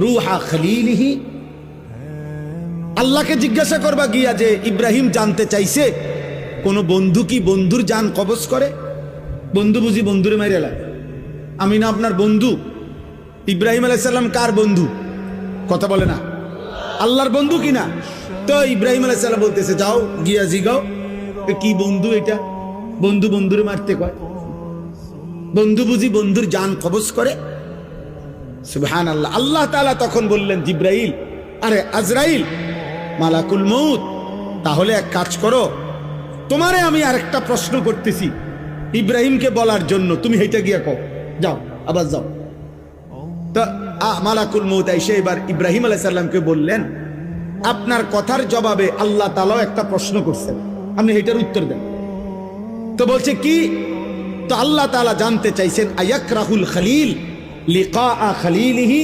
রুহা খলিলিহি। আল্লাহকে জিজ্ঞাসা করবা গিয়া যে ইব্রাহিম জানতে চাইছে কোন বন্ধু কি বন্ধুর জান কবজ করে? বন্ধু বুঝি বন্ধুরে মাইরে লাগে? আমি না আপনার বন্ধু? ইব্রাহিম আলাইহিস সালাম কার বন্ধু? কথা বলে না, আল্লাহর বন্ধু কিনা? তো ইব্রাহিম আলাইহিস সালাম বলতেছে যাও গিয়া জিগাও কি বন্ধু এটা, বন্ধু বন্ধুরে মারতে কয়? বন্ধু বুঝি বন্ধুর জান কবজ করে? সুবহানাল্লাহ। আল্লাহ তাআলা তখন বললেন জিব্রাইল, আরে আজরাইল, মালাকুল মউত, তাহলে এক কাজ করো, তোমারে আমি আরেকটা প্রশ্ন করতেছি ইব্রাহিমকে বলার জন্য, তুমি হেঁটে গিয়া কও, যাও আবার যাও। তো মালাকুল মউত এসে এবার ইব্রাহিম আলাইহিস সালামকে বললেন, আপনার কথার জবাবে আল্লাহ তাআলাও একটা প্রশ্ন করছেন, আপনি এটার উত্তর দেন। তো বলছে কি? তো আল্লাহ তাআলা জানতে চাইছেন আয়াকরাহুল খলিল লিকা খলিলিহি